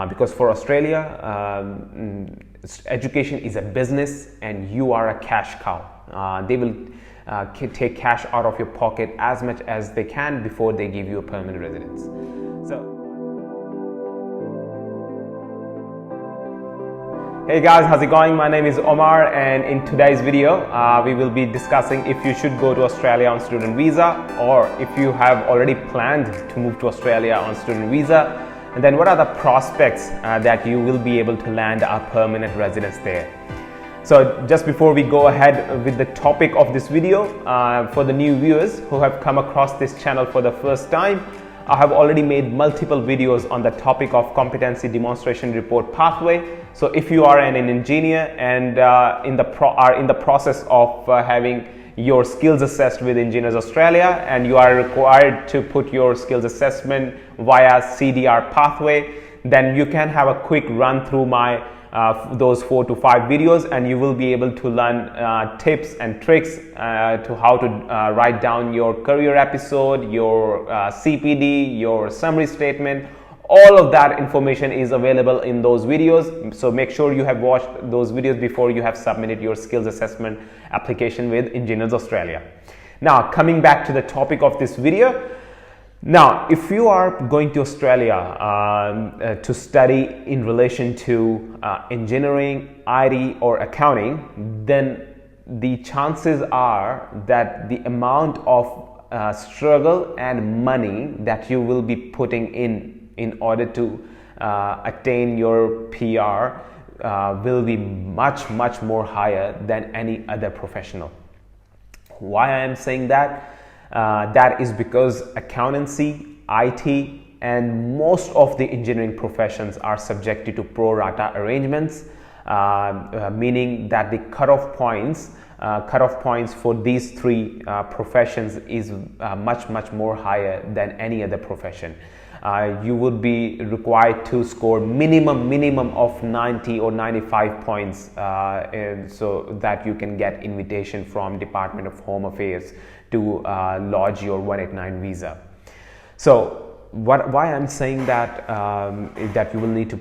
because for Australia, education is a business and you are a cash cow. They will take cash out of your pocket as much as they can before they give you a permanent residence. So, hey guys, how's it going? My name is Omar, and in today's video we will be discussing if you should go to Australia on student visa, or if you have already planned to move to Australia on student visa, and then what are the prospects that you will be able to land a permanent residence there. So just before we go ahead with the topic of this video, for the new viewers who have come across this channel for the first time, I have already made multiple videos on the topic of competency demonstration report pathway. So if you are an engineer and are in the process of having your skills assessed with Engineers Australia, and you are required to put your skills assessment via CDR pathway, then you can have a quick run through my those 4 to 5 videos, and you will be able to learn tips and tricks to how to write down your career episode, your CPD, your summary statement. All of that information is available in those videos, so make sure you have watched those videos before you have submitted your skills assessment application with Engineers Australia. Now, coming back to the topic of this video. Now, if you are going to Australia to study in relation to engineering, IT or accounting, then the chances are that the amount of struggle and money that you will be putting in order to attain your PR will be much more higher than any other professional. Why I am saying that? That is because accountancy, IT, and most of the engineering professions are subjected to pro rata arrangements, meaning that the cutoff points for these three professions is much more higher than any other profession. You would be required to score minimum of 90 or 95 points so that you can get invitation from Department of Home Affairs to lodge your 189 visa. So why I'm saying that that you will need to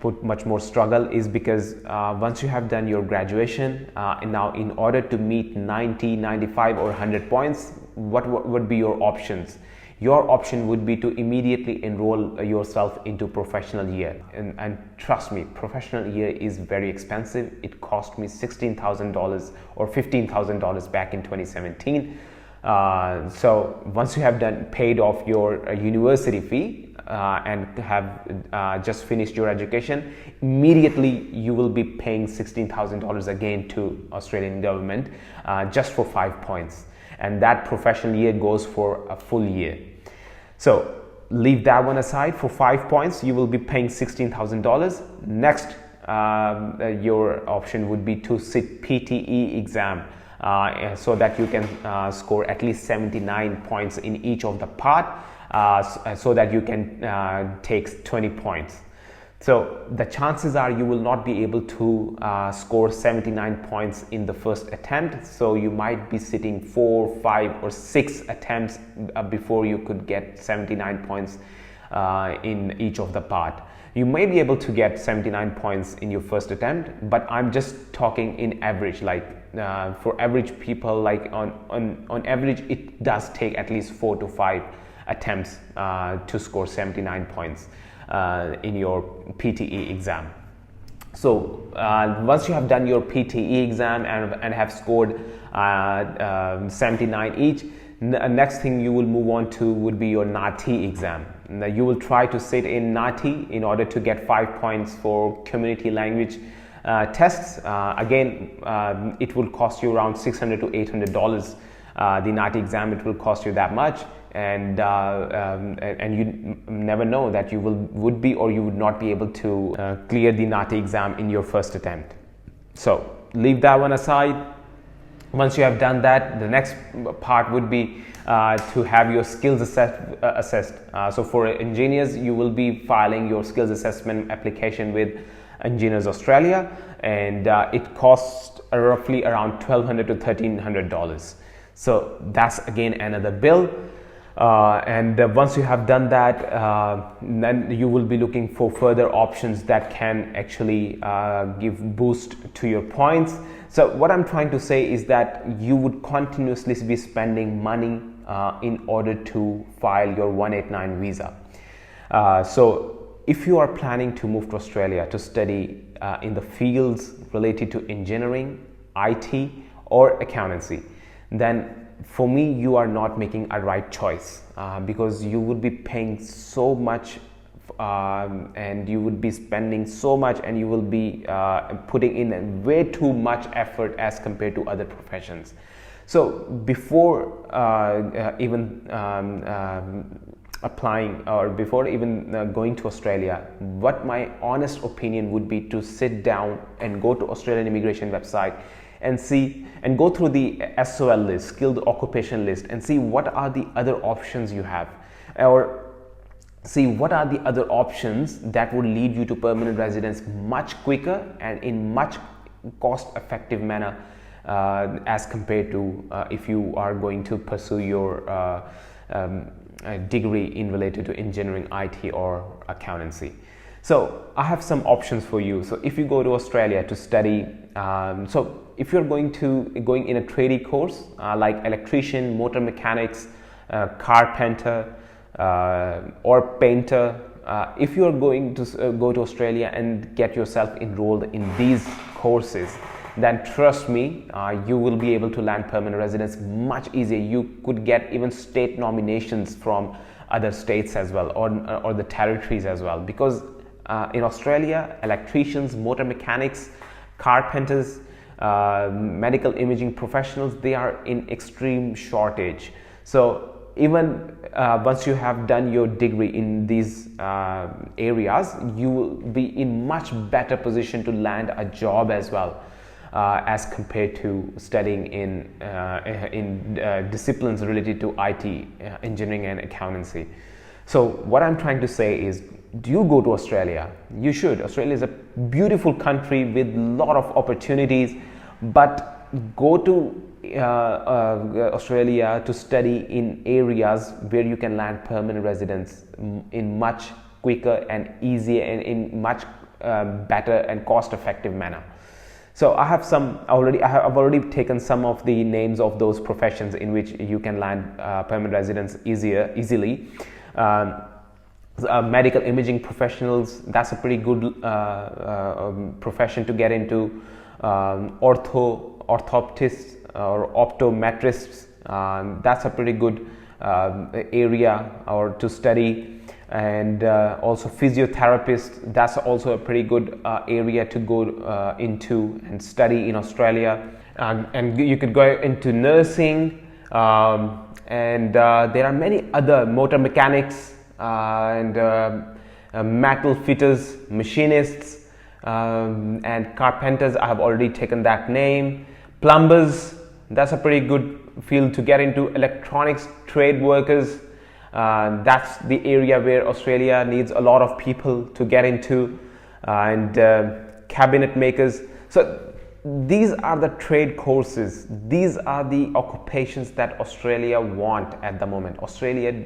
put much more struggle is because once you have done your graduation, and now in order to meet 90, 95 or 100 points, what would be your options? Your option would be to immediately enroll yourself into professional year, and trust me, professional year is very expensive. It cost me $16,000 or $15,000 back in 2017. So once you have paid off your university fee and have just finished your education, immediately you will be paying $16,000 again to Australian government just for 5 points. And that professional year goes for a full year. So leave that one aside. For 5 points you will be paying $16,000. Next, your option would be to sit PTE exam, so that you can score at least 79 points in each of the part, so that you can take 20 points. So the chances are you will not be able to score 79 points in the first attempt. So you might be sitting 4, 5 or 6 attempts before you could get 79 points in each of the part. You may be able to get 79 points in your first attempt, but I'm just talking in average, like for average people, like on average it does take at least 4 to 5 attempts to score 79 points in your PTE exam. So once you have done your PTE exam and have scored 79 each, next thing you will move on to would be your NAATI exam. Now you will try to sit in NAATI in order to get 5 points for community language tests. Again, it will cost you around $600 to $800. The NAATI exam, it will cost you that much, and you never know that you would be or you would not be able to clear the NAATI exam in your first attempt. So leave that one aside. Once you have done that, the next part would be to have your skills assessed. So for engineers, you will be filing your skills assessment application with Engineers Australia, and it costs roughly around $1,200 to $1,300. So that's again another bill. Once you have done that, then you will be looking for further options that can actually give boost to your points. So what I'm trying to say is that you would continuously be spending money in order to file your 189 visa. So if you are planning to move to Australia to study in the fields related to engineering, IT or accountancy, then for me you are not making a right choice, because you would be paying so much and you would be spending so much, and you will be putting in way too much effort as compared to other professions. So before even applying, or before even going to Australia, what my honest opinion would be to sit down and go to Australian immigration website and see and go through the SOL list, skilled occupation list, and see what are the other options you have, or see what are the other options that would lead you to permanent residence much quicker and in much cost effective manner as compared to if you are going to pursue your degree in related to engineering, IT or accountancy. So I have some options for you. So if you go to Australia to study, so if you're going in a trainee course like electrician, motor mechanics, carpenter or painter, if you're going to go to Australia and get yourself enrolled in these courses, then trust me, you will be able to land permanent residence much easier. You could get even state nominations from other states as well, or the territories as well, because in Australia, electricians, motor mechanics, carpenters, medical imaging professionals, they are in extreme shortage. So even once you have done your degree in these areas, you will be in much better position to land a job as well, as compared to studying in disciplines related to IT, engineering and accountancy. So what I'm trying to say is, do you go to Australia? You should. Australia is a beautiful country with a lot of opportunities, but go to Australia to study in areas where you can land permanent residence in much quicker and easier and in much better and cost effective manner. So I have I've already taken some of the names of those professions in which you can land permanent residence easily. Medical imaging professionals, that's a pretty good profession to get into. Orthoptists or optometrists, that's a pretty good area or to study. And also physiotherapists, that's also a pretty good area to go into and study in Australia. And you could go into nursing, and there are many other, motor mechanics and metal fitters, machinists, and carpenters. I have already taken that name. Plumbers, that's a pretty good field to get into. Electronics trade workers, that's the area where Australia needs a lot of people to get into, and cabinet makers. So these are the trade courses, these are the occupations that Australia want at the moment. Australia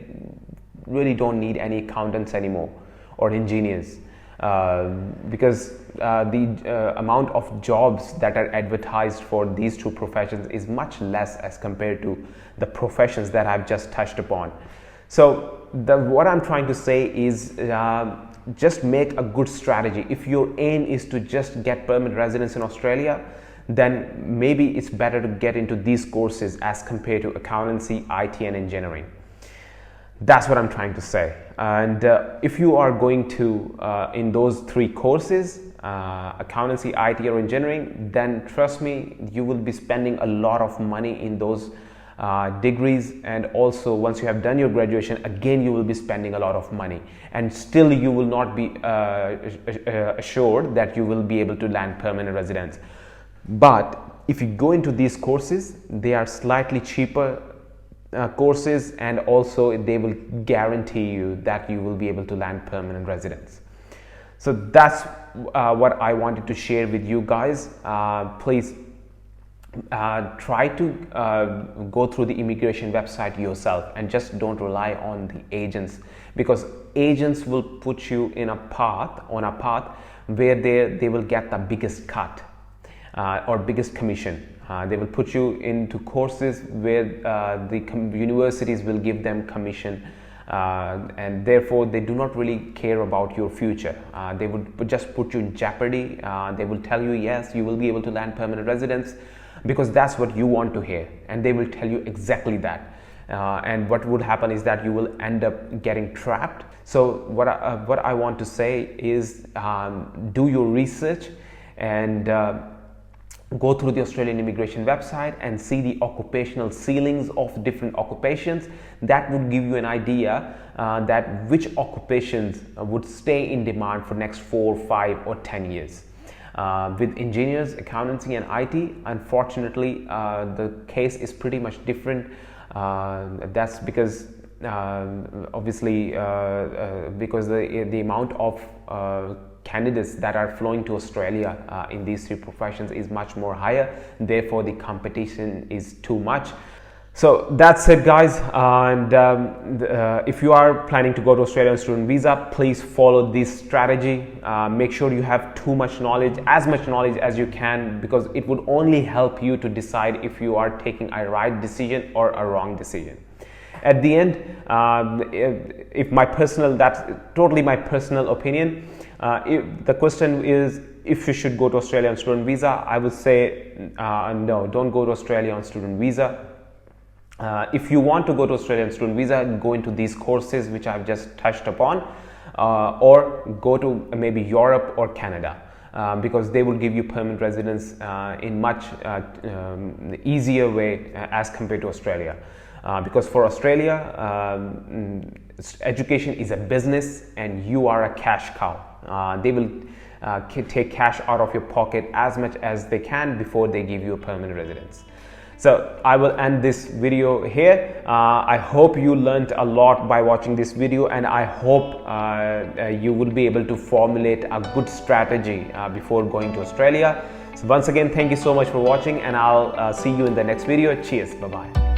really don't need any accountants anymore or engineers, because the amount of jobs that are advertised for these two professions is much less as compared to the professions that I've just touched upon. So what I'm trying to say is, just make a good strategy. If your aim is to just get permanent residence in Australia, then maybe it's better to get into these courses as compared to accountancy, IT and engineering. That's what I'm trying to say. And if you are going to in those three courses, accountancy, IT or engineering, then trust me, you will be spending a lot of money in those degrees. And also once you have done your graduation, again you will be spending a lot of money, and still you will not be assured that you will be able to land permanent residence. But if you go into these courses, they are slightly cheaper courses, and also they will guarantee you that you will be able to land permanent residence. So that's what I wanted to share with you guys. Please try to go through the immigration website yourself, and just don't rely on the agents, because agents will put you in a path where they will get the biggest cut or biggest commission. They will put you into courses where the universities will give them commission, and therefore they do not really care about your future. They would just put you in jeopardy. They will tell you, yes, you will be able to land permanent residence, because that's what you want to hear, and they will tell you exactly that. And what would happen is that you will end up getting trapped. So what I want to say is, do your research and go through the Australian immigration website and see the occupational ceilings of different occupations. That would give you an idea that which occupations would stay in demand for next 4, 5 or 10 years. With engineers, accountancy and IT, unfortunately the case is pretty much different. That's because obviously because the amount of candidates that are flowing to Australia in these three professions is much more higher, therefore the competition is too much. So that's it, guys. And if you are planning to go to Australia on student visa, please follow this strategy. Make sure you have as much knowledge as you can, because it would only help you to decide if you are taking a right decision or a wrong decision. At the end, that's totally my personal opinion. If the question is if you should go to Australia on student visa, I would say no, don't go to Australia on student visa. If you want to go to Australia on student visa, go into these courses which I've just touched upon, or go to maybe Europe or Canada, because they will give you permanent residence in much easier way as compared to Australia. Because for Australia, education is a business and you are a cash cow. They will take cash out of your pocket as much as they can before they give you a permanent residence. So I will end this video here. I hope you learned a lot by watching this video, and I hope you will be able to formulate a good strategy before going to Australia. So once again, thank you so much for watching, and I'll see you in the next video. Cheers. Bye-bye.